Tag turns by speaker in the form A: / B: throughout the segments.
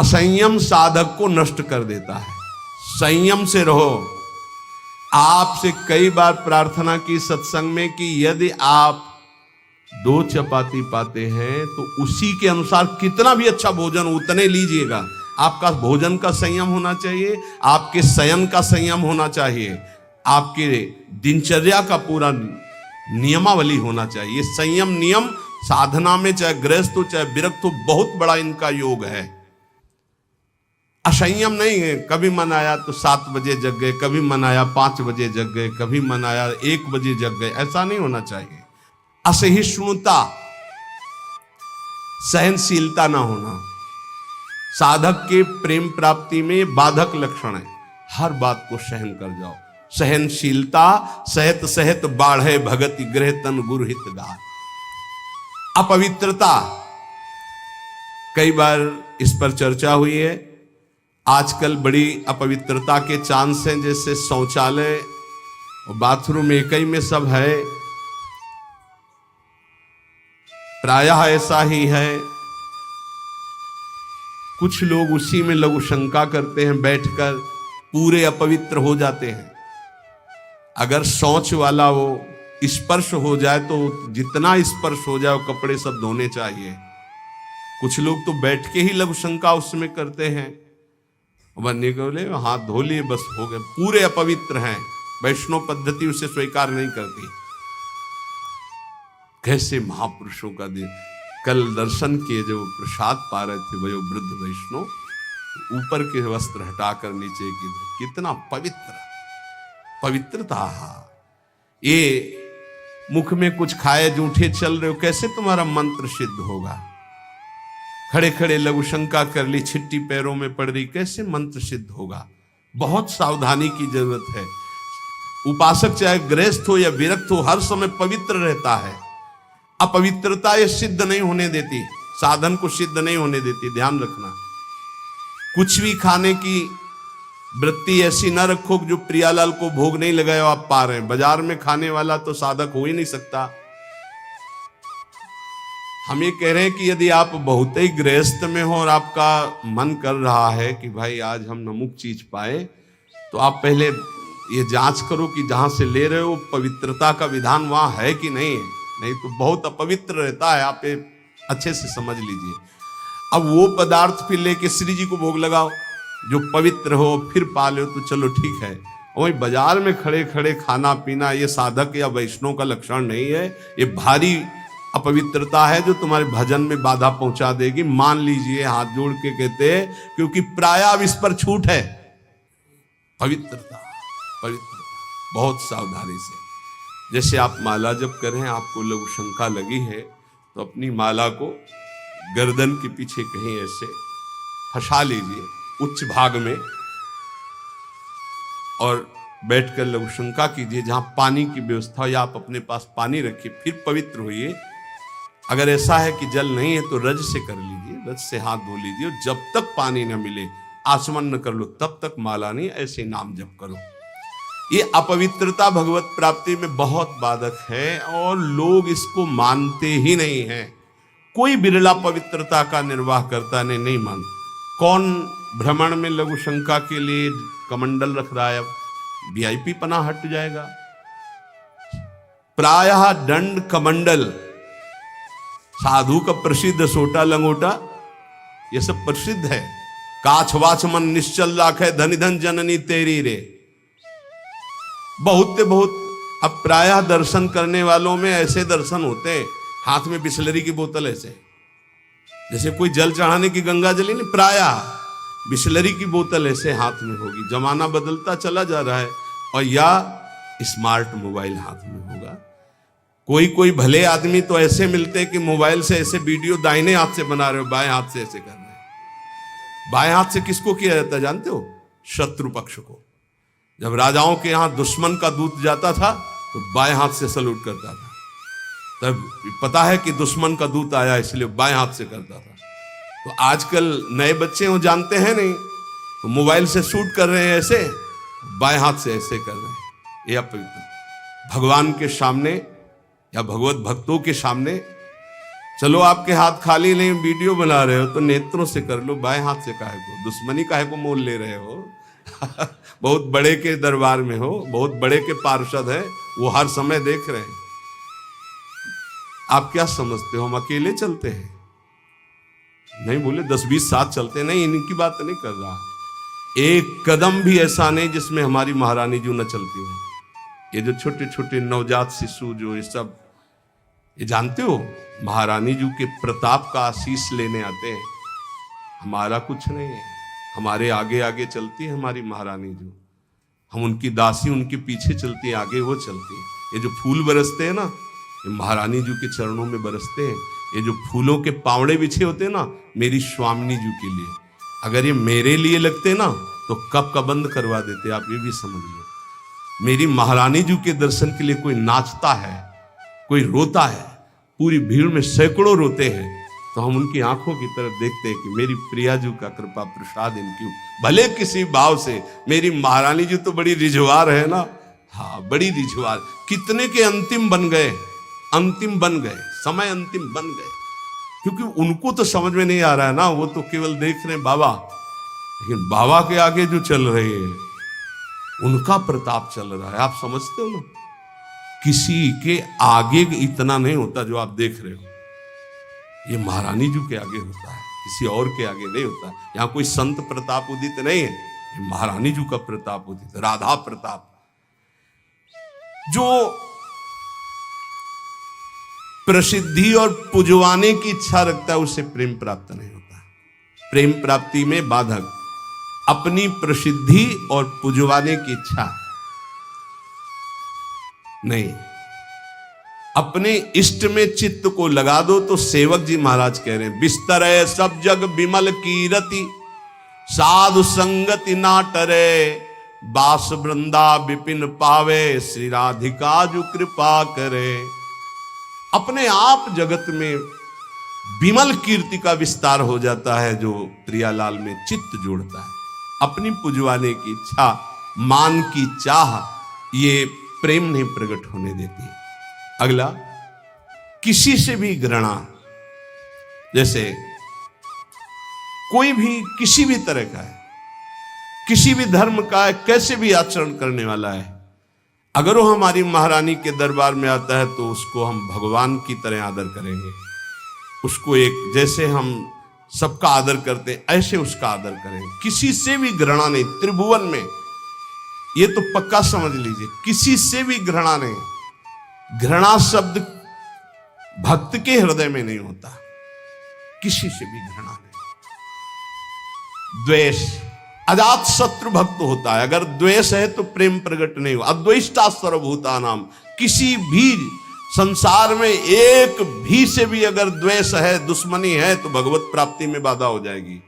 A: असंयम साधक को नष्ट कर देता है। संयम से रहो। आपसे कई बार प्रार्थना की सत्संग में कि यदि आप 2 चपाती पाते हैं तो उसी के अनुसार कितना भी अच्छा भोजन उतने लीजिएगा। आपका भोजन का संयम होना चाहिए, आपके शयन का संयम होना चाहिए, आपके दिनचर्या का पूरा नियमावली होना चाहिए। संयम नियम साधना में चाहे गृहस्थ हो चाहे विरक्त हो, बहुत बड़ा इनका योग है। असंयम नहीं है। कभी मन आया तो 7 बजे जग गए, कभी मन आया 5 बजे जग गए, कभी मन आया 1 बजे जग गए, ऐसा नहीं होना चाहिए। असहिष्णुता, सहनशीलता ना होना साधक के प्रेम प्राप्ति में बाधक लक्षण है। हर बात को सहन कर जाओ। सहनशीलता सहत सहत बाढ़े भगति गृह तन गुरु हित गाय। अपवित्रता, कई बार इस पर चर्चा हुई है। आजकल बड़ी अपवित्रता के चांस हैं, जैसे शौचालय और बाथरूम एक ही में सब है, प्रायः ऐसा ही है। कुछ लोग उसी में लघु शंका करते हैं, बैठकर पूरे अपवित्र हो जाते हैं। अगर शौच वाला वो स्पर्श हो जाए तो जितना स्पर्श हो जाए वो कपड़े सब धोने चाहिए। कुछ लोग तो बैठ के ही लघु शंका उसमें करते हैं, बनने को बोले हाथ धो लिए बस हो गए, पूरे अपवित्र हैं। वैष्णव पद्धति उसे स्वीकार नहीं करती। कैसे महापुरुषों का दिन। कल दर्शन किए जब प्रसाद पा रहे थे वो वृद्ध वैष्णव, ऊपर के वस्त्र हटाकर नीचे की, कितना पवित्र पवित्रता। ये मुख में कुछ खाए जूठे चल रहे हो, कैसे तुम्हारा मंत्र सिद्ध होगा। खड़े खड़े लघु शंका कर ली, छिट्टी पैरों में पड़ रही, कैसे मंत्र सिद्ध होगा। बहुत सावधानी की जरूरत है। उपासक चाहे गृहस्थ हो या विरक्त हो, हर समय पवित्र रहता है। अपवित्रता ये सिद्ध नहीं होने देती, साधन को सिद्ध नहीं होने देती। ध्यान रखना। कुछ भी खाने की वृत्ति ऐसी न रखो जो प्रियालाल को भोग नहीं लगाया आप पा रहे हैं। बाजार में खाने वाला तो साधक हो ही नहीं सकता। हम ये कह रहे हैं कि यदि आप बहुत ही गृहस्थ में हो और आपका मन कर रहा है कि भाई आज हम नमुक चीज पाए, तो आप पहले ये जांच करो कि जहां से ले रहे हो पवित्रता का विधान वहां है कि नहीं है। नहीं तो बहुत अपवित्र रहता है। आप ये अच्छे से समझ लीजिए। अब वो पदार्थ फिर लेके श्री जी को भोग लगाओ जो पवित्र हो, फिर पा लो तो चलो ठीक है। वही बाजार में खड़े खड़े खाना पीना ये साधक या वैष्णव का लक्षण नहीं है। ये भारी अपवित्रता है जो तुम्हारे भजन में बाधा पहुंचा देगी। मान लीजिए, हाथ जोड़ के कहते हैं, क्योंकि प्राय अब इस पर छूट है। पवित्रता पवित्रता बहुत सावधानी से। जैसे आप माला जप कर रहे हैं, आपको लघु शंका लगी है, तो अपनी माला को गर्दन के पीछे कहीं ऐसे फंसा लीजिए उच्च भाग में, और बैठकर लघु शंका कीजिए। जहां पानी की व्यवस्था हो या आप अपने पास पानी रखिए, फिर पवित्र होइए। अगर ऐसा है कि जल नहीं है तो रज से कर लीजिए, रज से हाथ धो लीजिए। और जब तक पानी न मिले, आचमन न कर लो, तब तक माला नहीं, ऐसे नाम जप करो। ये अपवित्रता भगवत प्राप्ति में बहुत बाधक है और लोग इसको मानते ही नहीं हैं। कोई बिरला पवित्रता का निर्वाह करता नहीं मान। कौन भ्रमण में लघु शंका के लिए कमंडल रख रहा है? अब वीआईपी पना हट जाएगा। प्रायः दंड कमंडल, साधु का प्रसिद्ध सोटा लंगोटा, ये सब प्रसिद्ध है। काछ वाच मन निश्चल राखे, धन धन जननी तेरी रे। बहुत अब प्रायः दर्शन करने वालों में ऐसे दर्शन होते हैं, हाथ में बिस्लरी की बोतल ऐसे, जैसे कोई जल चढ़ाने की गंगा जली नहीं, प्रायः बिस्लरी की बोतल ऐसे हाथ में होगी। जमाना बदलता चला जा रहा है। और या स्मार्ट मोबाइल हाथ में होगा। कोई भले आदमी तो ऐसे मिलते हैं कि मोबाइल से ऐसे वीडियो दाहिने हाथ से बना रहे हो, बाएं हाथ से ऐसे कर रहे हैं। बाएं हाथ से किसको किया जाता है जानते हो? शत्रु पक्ष को। जब राजाओं के यहां दुश्मन का दूत जाता था तो बाएं हाथ से सलूट करता था। तब पता है कि दुश्मन का दूत आया, इसलिए बाएं हाथ से करता था। तो आजकल नए बच्चे वो जानते हैं नहीं, तो मोबाइल से शूट कर रहे हैं, ऐसे बाएं हाथ से ऐसे कर रहे हैं। ये अपवित्र। भगवान के सामने या भगवत भक्तों के सामने चलो आपके हाथ खाली नहीं, वीडियो बना रहे हो तो नेत्रों से कर लो, बाएं हाथ से काहे को दुश्मनी काहे को मोल ले रहे हो? बहुत बड़े के दरबार में हो, बहुत बड़े के पार्षद है, वो हर समय देख रहे हैं। आप क्या समझते हो हम अकेले चलते हैं? नहीं बोले 10-20 साथ चलते नहीं, इनकी बात नहीं कर रहा। एक कदम भी ऐसा नहीं जिसमें हमारी महारानी जी न चलती हो। ये जो छोटे छोटे नवजात शिशु जो ये सब, ये जानते हो महारानी जी के प्रताप का आशीष लेने आते हैं। हमारा कुछ नहीं है, हमारे आगे आगे चलती है हमारी महारानी जी। हम उनकी दासी, उनके पीछे चलती है, आगे वो चलती है। ये जो फूल बरसते हैं ना, ये महारानी जी के चरणों में बरसते हैं। ये जो फूलों के पावड़े बिछे होते हैं ना, मेरी स्वामिनी जी के लिए। अगर ये मेरे लिए लगते ना तो कब का बंद करवा देते, आप ये भी समझ लो। मेरी महारानी जी के दर्शन के लिए कोई नाचता है, कोई रोता है, पूरी भीड़ में सैकड़ों रोते हैं, तो हम उनकी आंखों की तरफ देखते हैं कि मेरी प्रिया जी का कृपा प्रसाद इनकी, भले किसी भाव से। मेरी महारानी जी तो बड़ी रिझवार है ना, हाँ बड़ी रिझवार। कितने के अंतिम बन गए, अंतिम बन गए, समय अंतिम बन गए, क्योंकि उनको तो समझ में नहीं आ रहा है ना, वो तो केवल देख रहे हैं बाबा। लेकिन बाबा के आगे जो चल रहे हैं उनका प्रताप चल रहा है। आप समझते हो ना, किसी के आगे इतना नहीं होता जो आप देख रहे हो। ये महारानी जी के आगे होता है, किसी और के आगे नहीं होता। यहां कोई संत प्रताप उदित नहीं है, ये महारानी जी का प्रताप उदित, राधा प्रताप। जो प्रसिद्धि और पुजवाने की इच्छा रखता है उसे प्रेम प्राप्त नहीं होता। प्रेम प्राप्ति में बाधक अपनी प्रसिद्धि और पुजवाने की इच्छा नहीं। अपने इष्ट में चित्त को लगा दो तो सेवक जी महाराज कह रहे हैं, बिस्तर है सब जग विमल कीरति, साधु संगति ना टरे, बास वृंदा विपिन पावे, श्री राधिका जो कृपा करे। अपने आप जगत में विमल कीर्ति का विस्तार हो जाता है जो प्रियालाल में चित्त जोड़ता है। अपनी पुजवाने की इच्छा, मान की चाह, ये प्रेम नहीं प्रकट होने देती। अगला, किसी से भी घृणा। जैसे कोई भी किसी भी तरह का है, किसी भी धर्म का है, कैसे भी आचरण करने वाला है, अगर वो हमारी महारानी के दरबार में आता है तो उसको हम भगवान की तरह आदर करेंगे। उसको एक, जैसे हम सबका आदर करते हैं ऐसे उसका आदर करेंगे। किसी से भी घृणा नहीं त्रिभुवन में, ये तो पक्का समझ लीजिए, किसी से भी घृणा नहीं। घृणा शब्द भक्त के हृदय में नहीं होता, किसी से भी घृणा नहीं। द्वेष, अजात शत्रु भक्त होता है। अगर द्वेष है तो प्रेम प्रकट नहीं हो। अद्वेष्टा सर्वभूतानाम, किसी भी संसार में एक भी से भी अगर द्वेष है, दुश्मनी है, तो भगवत प्राप्ति में बाधा हो जाएगी।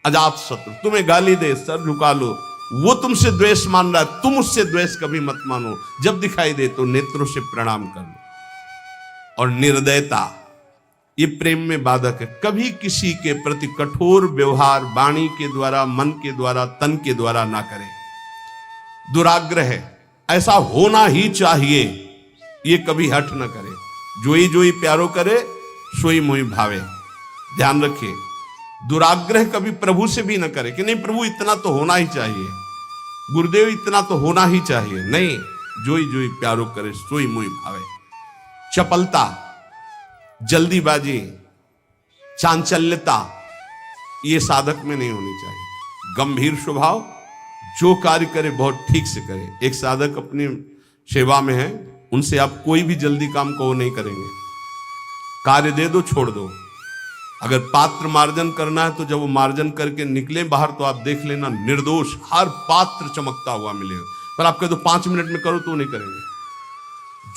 A: अजात शत्रु तुम्हें गाली दे, सर झुका लो, वो तुमसे द्वेष मान रहा है, तुम उससे द्वेष कभी मत मानो। जब दिखाई दे तो नेत्रों से प्रणाम कर लो। और निर्दयता, ये प्रेम में बाधक है। कभी किसी के प्रति कठोर व्यवहार वाणी के द्वारा, मन के द्वारा, तन के द्वारा ना करें। दुराग्रह है, ऐसा होना ही चाहिए, ये कभी हट न करे। जोई प्यारो करे, सोई मोई भावे। ध्यान रखिए, दुराग्रह कभी प्रभु से भी न करे कि नहीं प्रभु इतना तो होना ही चाहिए, गुरुदेव इतना तो होना ही चाहिए। नहीं, जोई प्यारो करे, सोई मोई भावे। चपलता, जल्दीबाजी, चांचल्यता, ये साधक में नहीं होनी चाहिए। गंभीर स्वभाव, जो कार्य करे बहुत ठीक से करे। एक साधक अपनी सेवा में है, उनसे आप कोई भी जल्दी काम को नहीं करेंगे। कार्य दे दो, छोड़ दो। अगर पात्र मार्जन करना है तो जब वो मार्जन करके निकले बाहर तो आप देख लेना निर्दोष हर पात्र चमकता हुआ मिलेगा। पर आप कह दो 5 मिनट में करो तो नहीं करेंगे।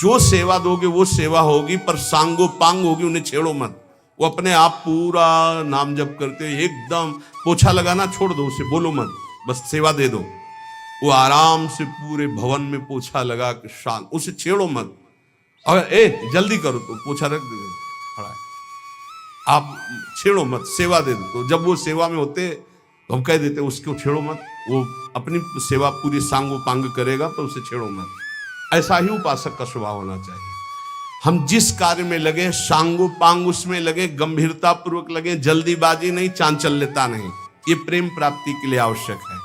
A: जो सेवा दोगे वो सेवा होगी, पर सांगो पांग होगी, उन्हें छेड़ो मत। वो अपने आप पूरा नाम जप करते एकदम, पोछा लगाना छोड़ दो, उसे बोलो मत, बस सेवा दे दो। वो आराम से पूरे भवन में पोछा लगा के शांत, उसे छेड़ो मत। अगर जल्दी करो तो पोछा रख दो खड़ा है, आप छेड़ो मत, सेवा दे दो। तो जब वो सेवा में होते तो हम कह देते उसको छेड़ो मत, वो अपनी सेवा पूरी सांगो पांग करेगा, पर उसे छेड़ो मत। ऐसा ही उपासक का स्वभाव होना चाहिए। हम जिस कार्य में लगे सांगो पांग उसमें लगे, गंभीरता पूर्वक लगे, जल्दीबाजी नहीं, चांचल्यता नहीं। ये प्रेम प्राप्ति के लिए आवश्यक है।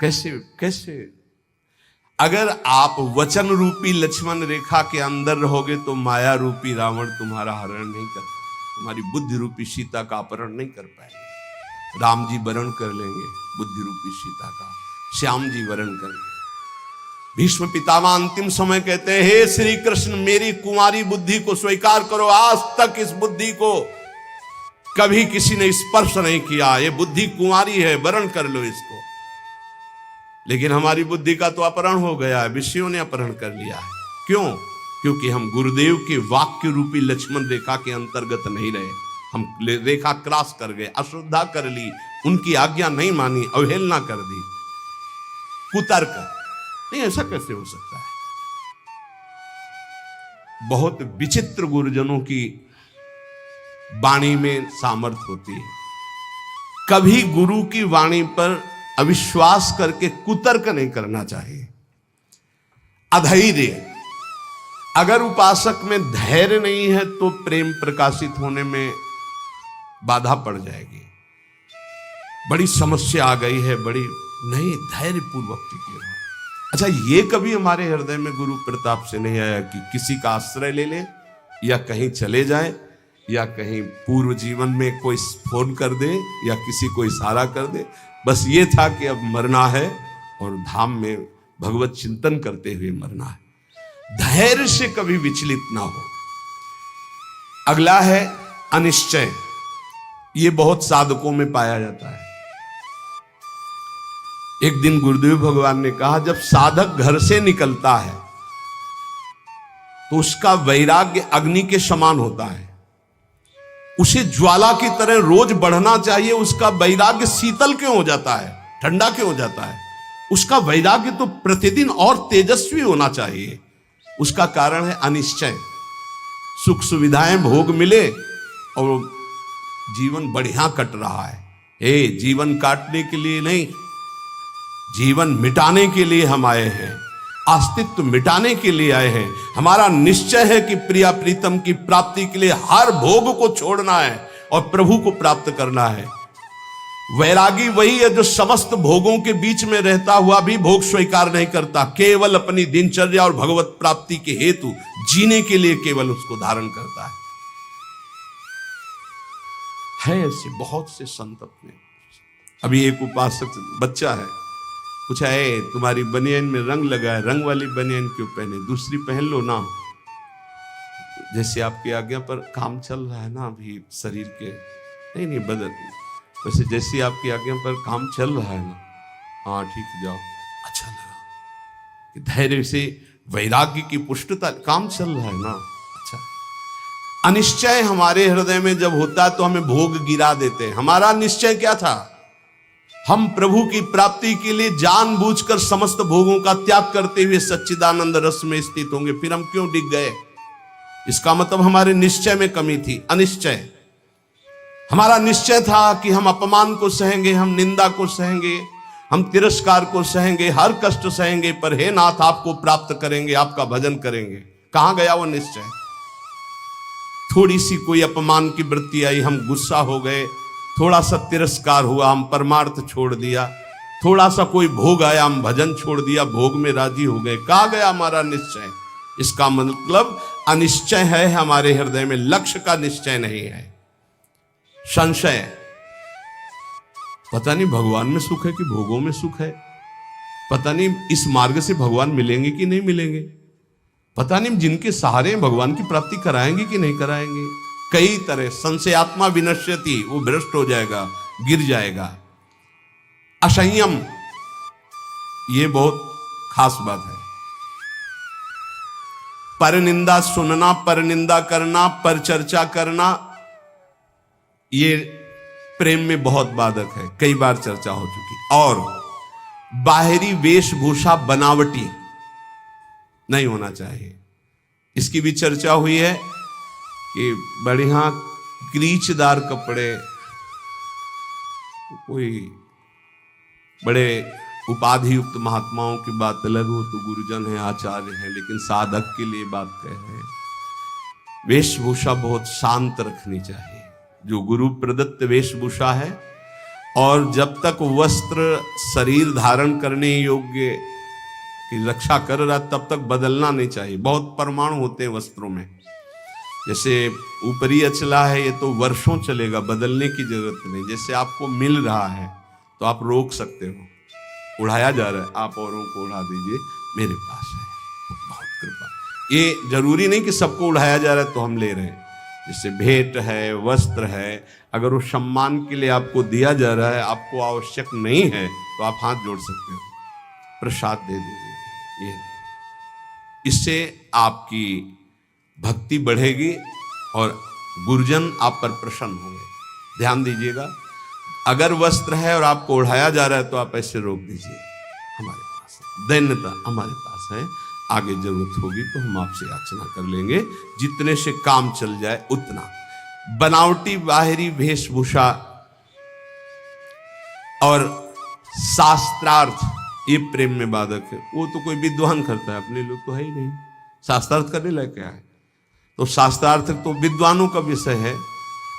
A: कैसे कैसे? अगर आप वचन रूपी लक्ष्मण रेखा के अंदर रहोगे तो माया रूपी रावण तुम्हारा हरण नहीं कर पाएगा, तुम्हारी बुद्धि रूपी सीता का अपहरण नहीं कर पाएंगे। राम जी वरण कर लेंगे बुद्धि रूपी सीता का, श्याम जी वरण कर लेंगे। भीष्म पितामह अंतिम समय कहते हैं, हे श्री कृष्ण मेरी कुंवारी बुद्धि को स्वीकार करो, आज तक इस बुद्धि को कभी किसी ने स्पर्श नहीं किया, ये बुद्धि कुंवारी है, वरण कर लो इसको। लेकिन हमारी बुद्धि का तो अपहरण हो गया है, विषयों ने अपहरण कर लिया है। क्यों? क्योंकि हम गुरुदेव के वाक्य रूपी लक्ष्मण रेखा के अंतर्गत नहीं रहे, हम रेखा क्रॉस कर गए, अश्रद्धा कर ली, उनकी आज्ञा नहीं मानी, अवहेलना कर दी, कुतर्क। नहीं, ऐसा कैसे हो सकता है? बहुत विचित्र गुरुजनों की वाणी में सामर्थ्य होती है। कभी गुरु की वाणी पर अविश्वास करके कुतर्क नहीं करना चाहिए। अधैर्य, अगर उपासक में धैर्य नहीं है तो प्रेम प्रकाशित होने में बाधा पड़ जाएगी। बड़ी समस्या आ गई है, बड़ी नहीं, धैर्य पूर्वक टिके रहो। अच्छा, ये कभी हमारे हृदय में गुरु प्रताप से नहीं आया कि किसी का आश्रय ले ले, या कहीं चले जाए, या कहीं पूर्व जीवन में कोई फोन कर दे, या किसी को इशारा कर दे, बस ये था कि अब मरना है और धाम में भगवत चिंतन करते हुए मरना है। धैर्य से कभी विचलित ना हो। अगला है अनिश्चय। ये बहुत साधकों में पाया जाता है। एक दिन गुरुदेव भगवान ने कहा, जब साधक घर से निकलता है तो उसका वैराग्य अग्नि के समान होता है, उसे ज्वाला की तरह रोज बढ़ना चाहिए। उसका वैराग्य शीतल क्यों हो जाता है, ठंडा क्यों हो जाता है? उसका वैराग्य तो प्रतिदिन और तेजस्वी होना चाहिए। उसका कारण है अनिश्चय। सुख सुविधाएं भोग मिले और जीवन बढ़िया कट रहा है। जीवन काटने के लिए नहीं, जीवन मिटाने के लिए हम आए हैं, अस्तित्व मिटाने के लिए आए हैं। हमारा निश्चय है कि प्रिया प्रीतम की प्राप्ति के लिए हर भोग को छोड़ना है और प्रभु को प्राप्त करना है। वैरागी वही है जो समस्त भोगों के बीच में रहता हुआ भी भोग स्वीकार नहीं करता, केवल अपनी दिनचर्या और भगवत प्राप्ति के हेतु जीने के लिए केवल उसको धारण करता है ऐसे बहुत से संत अपने। अभी एक उपासक बच्चा है, पूछा, है तुम्हारी बनियान में रंग लगा है, रंग वाली बनियान क्यों पहने, दूसरी पहन लो ना। जैसे आपकी आज्ञा पर काम चल रहा है ना अभी शरीर के, नहीं बदल, वैसे जैसे आपकी आज्ञा पर काम चल रहा है ना, हाँ ठीक जाओ। अच्छा लगा, धैर्य से वैराग्य की पुष्टता, काम चल रहा है ना। अच्छा, अनिश्चय हमारे हृदय में जब होता है तो हमें भोग गिरा देते हैं। हमारा निश्चय क्या था? हम प्रभु की प्राप्ति के लिए जानबूझकर समस्त भोगों का त्याग करते हुए सच्चिदानंद रस में स्थित होंगे, फिर हम क्यों डिग गए? इसका मतलब हमारे निश्चय में कमी थी। अनिश्चय, हमारा निश्चय था कि हम अपमान को सहेंगे, हम निंदा को सहेंगे, हम तिरस्कार को सहेंगे, हर कष्ट सहेंगे, पर हे नाथ आपको प्राप्त करेंगे, आपका भजन करेंगे। कहां गया वो निश्चय? थोड़ी सी कोई अपमान की वृत्ति आई, हम गुस्सा हो गए, थोड़ा सा तिरस्कार हुआ, हम परमार्थ छोड़ दिया, थोड़ा सा कोई भोग आया, हम भजन छोड़ दिया, भोग में राजी हो गए। कहां गया हमारा निश्चय? इसका मतलब अनिश्चय है हमारे हृदय में, लक्ष्य का निश्चय नहीं है। संशय, पता नहीं भगवान में सुख है कि भोगों में सुख है, पता नहीं इस मार्ग से भगवान मिलेंगे कि नहीं मिलेंगे, पता नहीं जिनके सहारे भगवान की प्राप्ति कराएंगे कि नहीं कराएंगे। कई तरह संशयात्मा विनश्यति, वो भ्रष्ट हो जाएगा, गिर जाएगा। असंयम, ये बहुत खास बात है। पर निंदा सुनना, पर निंदा करना, पर चर्चा करना, ये प्रेम में बहुत बाधक है, कई बार चर्चा हो चुकी। और बाहरी वेशभूषा बनावटी नहीं होना चाहिए, इसकी भी चर्चा हुई है कि बढ़िया क्रीचदार कपड़े, कोई बड़े उपाधि युक्त महात्माओं की बात अलग हो, तो गुरुजन है, आचार्य है, लेकिन साधक के लिए बात कह रहे हैं। वेशभूषा बहुत शांत रखनी चाहिए, जो गुरु प्रदत्त वेशभूषा है, और जब तक वस्त्र शरीर धारण करने योग्य की रक्षा कर रहा तब तक बदलना नहीं चाहिए। बहुत परमाणु होते हैं वस्त्रों में, जैसे ऊपरी अचला है, ये तो वर्षों चलेगा, बदलने की जरूरत नहीं। जैसे आपको मिल रहा है तो आप रोक सकते हो, उड़ाया जा रहा है, आप औरों को उड़ा दीजिए, मेरे पास है, बहुत कृपा। ये जरूरी नहीं कि सबको उड़ाया जा रहा है तो हम ले रहे हैं। जैसे भेंट है, वस्त्र है, अगर वो सम्मान के लिए आपको दिया जा रहा है, आपको आवश्यक नहीं है, तो आप हाथ जोड़ सकते हो, प्रसाद दे दीजिए। ये इससे आपकी भक्ति बढ़ेगी और गुरुजन आप पर प्रसन्न होंगे। ध्यान दीजिएगा, अगर वस्त्र है और आपको ओढ़ाया जा रहा है तो आप ऐसे रोक दीजिए, हमारे पास है, दैन्यता हमारे पास है, आगे जरूरत होगी तो हम आपसे याचना कर लेंगे, जितने से काम चल जाए उतना। बनावटी बाहरी वेशभूषा और शास्त्रार्थ ये प्रेम में बाधक है। वो तो कोई विद्वान करता है, अपने लोग तो है ही नहीं, शास्त्रार्थ करने लायक क्या है? तो शास्त्रार्थ तो विद्वानों का विषय है,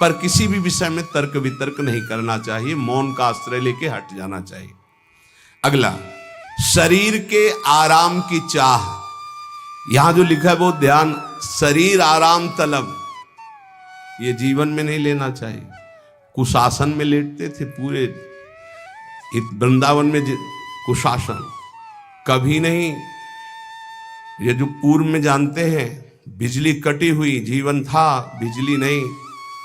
A: पर किसी भी विषय में तर्क वितर्क नहीं करना चाहिए, मौन का आश्रय लेके हट जाना चाहिए। अगला, शरीर के आराम की चाह, यहां जो लिखा है वो ध्यान, शरीर आराम तलब, ये जीवन में नहीं लेना चाहिए। कुशासन में लेटते थे पूरे वृंदावन में, कुशासन कभी नहीं। ये जो पूर्व में जानते हैं, बिजली कटी हुई जीवन था, बिजली नहीं,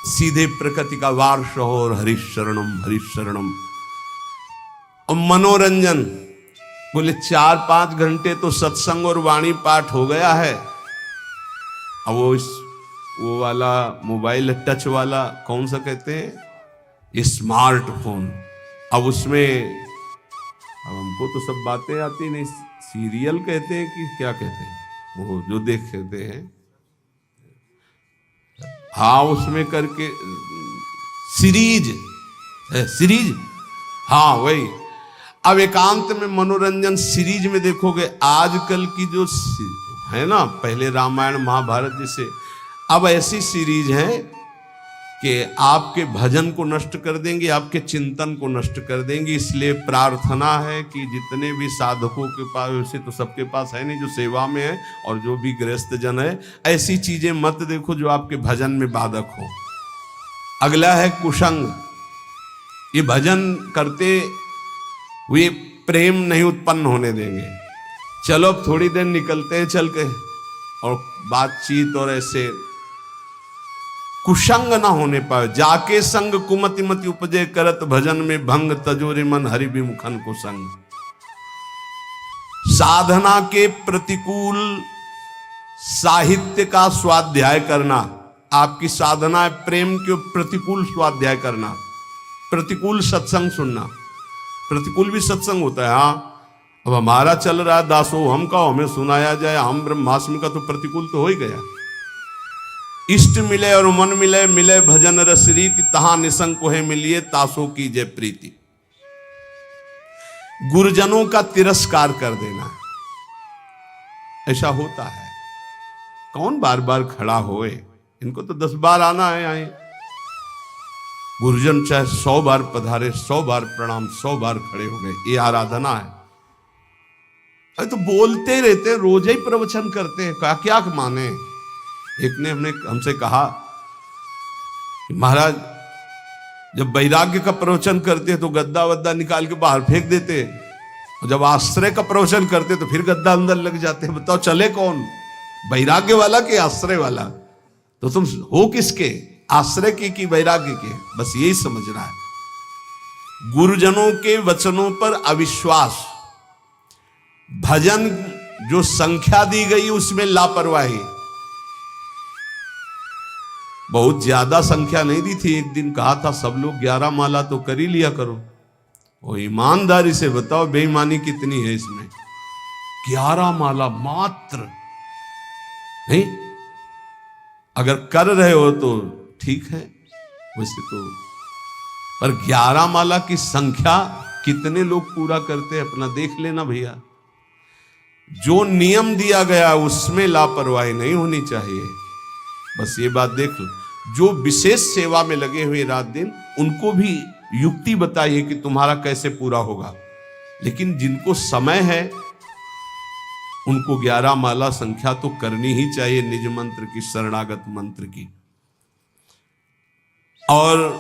A: सीधे प्रकृति का वार्ष और हरिशरणम हरिशरणम। और मनोरंजन बोले 4-5 घंटे तो सत्संग और वाणी पाठ हो गया है। अब वो वाला मोबाइल टच वाला कौन सा कहते हैं, स्मार्टफोन, अब उसमें अब हमको तो सब बातें आती नहीं, सीरियल कहते हैं कि क्या कहते हैं, वो जो देखते हैं, हाँ उसमें करके सीरीज है, सीरीज, हाँ वही। अब एकांत में मनोरंजन सीरीज में देखोगे, आजकल की जो है ना, पहले रामायण महाभारत जैसे, अब ऐसी सीरीज है कि आपके भजन को नष्ट कर देंगे, आपके चिंतन को नष्ट कर देंगे। इसलिए प्रार्थना है कि जितने भी साधकों के पास, वैसे तो सबके पास है नहीं, जो सेवा में है और जो भी गृहस्थ जन है, ऐसी चीजें मत देखो जो आपके भजन में बाधक हो। अगला है कुसंग, ये भजन करते हुए प्रेम नहीं उत्पन्न होने देंगे। चलो अब थोड़ी देर निकलते हैं चल के, और बातचीत और ऐसे कुसंग ना होने पाए। जाके संग कुमति मति उपजे, करत भजन में भंग, तजोरे मन हरि विमुखन को संग। साधना के प्रतिकूल साहित्य का स्वाध्याय करना, आपकी साधना है प्रेम के प्रतिकूल स्वाध्याय करना, प्रतिकूल सत्संग सुनना। प्रतिकूल भी सत्संग होता है, हाँ। अब हमारा चल रहा है दासो हम का, हमें सुनाया जाए हम ब्रह्मास्मि का, तो प्रतिकूल तो हो ही गया। इष्ट मिले और मन मिले, मिले भजन रस रीति, तहां निसंग को है मिलिए, तासो की जय प्रीति। गुरुजनों का तिरस्कार कर देना, ऐसा होता है। कौन बार बार खड़ा होए, इनको तो 10 बार आना है आए। गुरुजन चाहे 100 बार पधारे, 100 बार प्रणाम, 100 बार खड़े हो गए, ये आराधना है। अरे तो बोलते रहते, रोज ही प्रवचन करते हैं, क्या माने। एक ने हमसे कहा कि महाराज जब वैराग्य का प्रवचन करते तो गद्दा वद्दा निकाल के बाहर फेंक देते, और जब आश्रय का प्रवचन करते तो फिर गद्दा अंदर लग जाते। बताओ चले कौन, वैराग्य वाला कि आश्रय वाला? तो तुम हो किसके, आश्रय के कि वैराग्य के? बस यही समझना है। गुरुजनों के वचनों पर अविश्वास, भजन जो संख्या दी गई उसमें लापरवाही। बहुत ज्यादा संख्या नहीं दी थी, एक दिन कहा था सब लोग 11 माला तो कर ही लिया करो। और ईमानदारी से बताओ बेईमानी कितनी है इसमें, 11 माला मात्र। नहीं, अगर कर रहे हो तो ठीक है, वैसे तो पर 11 माला की संख्या कितने लोग पूरा करते हैं अपना देख लेना भैया। जो नियम दिया गया उसमें लापरवाही नहीं होनी चाहिए, बस ये बात देख लो। जो विशेष सेवा में लगे हुए रात दिन, उनको भी युक्ति बताइए कि तुम्हारा कैसे पूरा होगा। लेकिन जिनको समय है उनको 11 माला संख्या तो करनी ही चाहिए, निज मंत्र की, शरणागत मंत्र की। और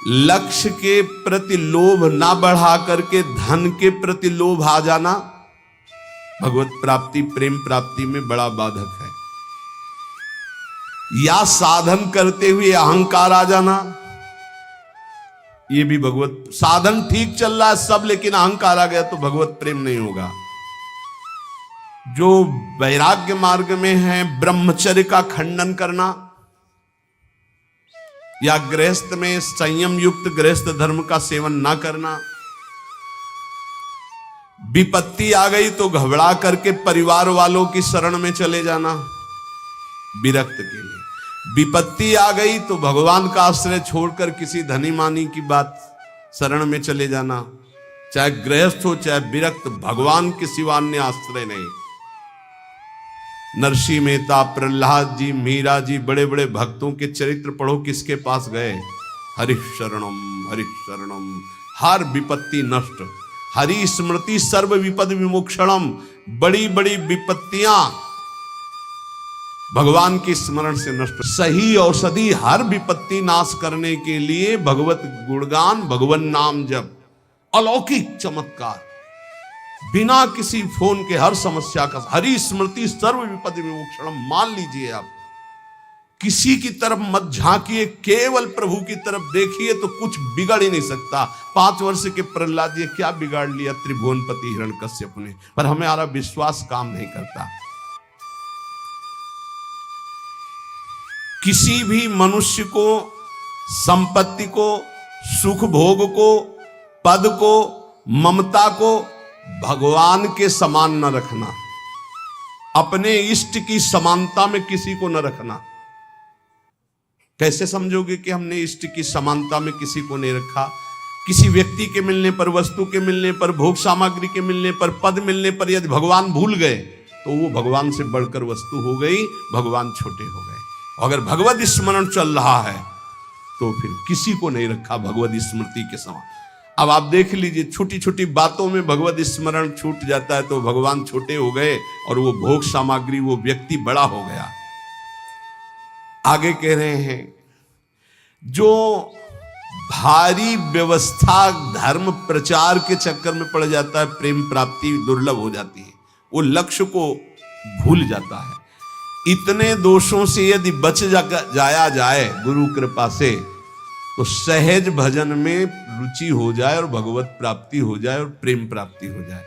A: लक्ष्य के प्रति लोभ ना बढ़ा करके धन के प्रति लोभ आ जाना भगवत प्राप्ति, प्रेम प्राप्ति में बड़ा बाधक है। या साधन करते हुए अहंकार आ जाना, ये भी भगवत, साधन ठीक चल रहा है सब, लेकिन अहंकार आ गया तो भगवत प्रेम नहीं होगा। जो वैराग्य मार्ग में है, ब्रह्मचर्य का खंडन करना, या गृहस्थ में संयम युक्त गृहस्थ धर्म का सेवन ना करना। विपत्ति आ गई तो घबरा करके परिवार वालों की शरण में चले जाना विरक्त के लिए। विपत्ति आ गई तो भगवान का आश्रय छोड़कर किसी धनी मानी की बात शरण में चले जाना। चाहे गृहस्थ हो चाहे विरक्त, भगवान के सिवा अन्य आश्रय नहीं। नरसिंह मेहता, प्रहलाद जी, मीरा जी, बड़े बड़े भक्तों के चरित्र पढ़ो, किसके पास गए? हरिः शरणम, हर विपत्ति नष्ट, हरि स्मृति सर्व विपद विमोक्षणम। बड़ी बड़ी विपत्तियां भगवान के स्मरण से नष्ट। सही औषधि हर विपत्ति नाश करने के लिए भगवत गुणगान, भगवान नाम जप, अलौकिक चमत्कार। बिना किसी फोन के हर समस्या का, हरि स्मृति सर्व विपद विमोक्षणम। मान लीजिए आप किसी की तरफ मत झांकिए, केवल प्रभु की तरफ देखिए तो कुछ बिगड़ ही नहीं सकता। 5 वर्ष के प्रहलाद जी क्या बिगाड़ लिया त्रिभुवनपति हिरण्यकश्यप ने, पर हमारा विश्वास काम नहीं करता। किसी भी मनुष्य को, संपत्ति को, सुख भोग को, पद को, ममता को भगवान के समान न रखना। अपने इष्ट की समानता में किसी को न रखना। कैसे समझोगे कि हमने इष्ट की समानता में किसी को नहीं रखा? किसी व्यक्ति के मिलने पर, वस्तु के मिलने पर, भोग सामग्री के मिलने पर, पद मिलने पर यदि भगवान भूल गए तो वो भगवान से बढ़कर वस्तु हो गई, भगवान छोटे हो गए। अगर भगवत स्मरण चल रहा है तो फिर किसी को नहीं रखा भगवत स्मृति के समान। अब आप देख लीजिए, छोटी छोटी बातों में भगवत स्मरण छूट जाता है तो भगवान छोटे हो गए और वो भोग सामग्री, वो व्यक्ति बड़ा हो गया। आगे कह रहे हैं, जो भारी व्यवस्था धर्म प्रचार के चक्कर में पड़ जाता है, प्रेम प्राप्ति दुर्लभ हो जाती है, वो लक्ष्य को भूल जाता है। इतने दोषों से यदि बच जाया जाए गुरु कृपा से, तो सहज भजन में रुचि हो जाए और भगवत प्राप्ति हो जाए और प्रेम प्राप्ति हो जाए।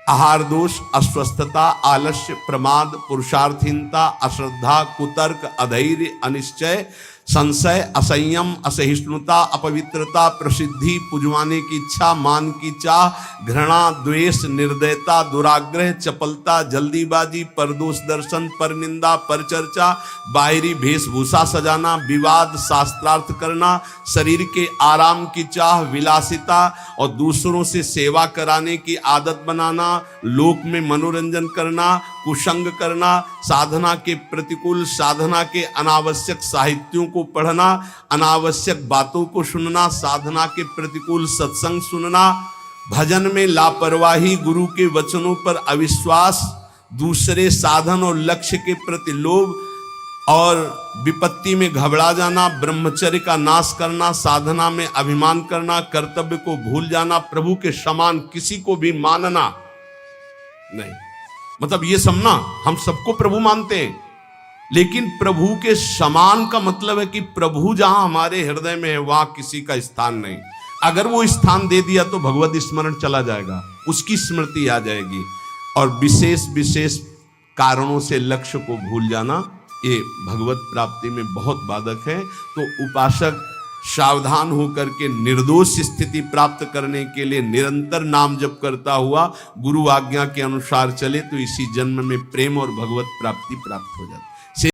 A: आहार दोष, अस्वस्थता, आलस्य, प्रमाद, पुरुषार्थहीनता, अश्रद्धा, कुतर्क, अधैर्य, अनिश्चय, संशय, असंयम, असहिष्णुता, अपवित्रता, प्रसिद्धि, पुजवाने की इच्छा, मान की चाह, घृणा, द्वेष, निर्दयता, दुराग्रह, चपलता, जल्दीबाजी, परदोष दर्शन, परनिंदा, परचर्चा, बाहरी वेशभूषा सजाना, विवाद, शास्त्रार्थ करना, शरीर के आराम की चाह, विलासिता और दूसरों से सेवा कराने की आदत बनाना, लोक में मनोरंजन करना, कुसंग करना, साधना के प्रतिकूल, साधना के अनावश्यक साहित्यों को पढ़ना, अनावश्यक बातों को सुनना, साधना के प्रतिकूल सत्संग सुनना, भजन में लापरवाही, गुरु के वचनों पर अविश्वास, दूसरे साधन और लक्ष्य के प्रति लोभ और विपत्ति में घबरा जाना, ब्रह्मचर्य का नाश करना, साधना में अभिमान करना, कर्तव्य को भूल जाना, प्रभु के समान किसी को भी मानना नहीं। मतलब ये समझना, हम सबको प्रभु मानते हैं, लेकिन प्रभु के समान का मतलब है कि प्रभु जहां हमारे हृदय में है वहां किसी का स्थान नहीं। अगर वो स्थान दे दिया तो भगवत स्मरण चला जाएगा, उसकी स्मृति आ जाएगी। और विशेष विशेष कारणों से लक्ष्य को भूल जाना, ये भगवत प्राप्ति में बहुत बाधक है। तो उपासक सावधान होकर के निर्दोष स्थिति प्राप्त करने के लिए निरंतर नाम जप करता हुआ गुरु आज्ञा के अनुसार चले तो इसी जन्म में प्रेम और भगवत प्राप्ति प्राप्त हो जाती है।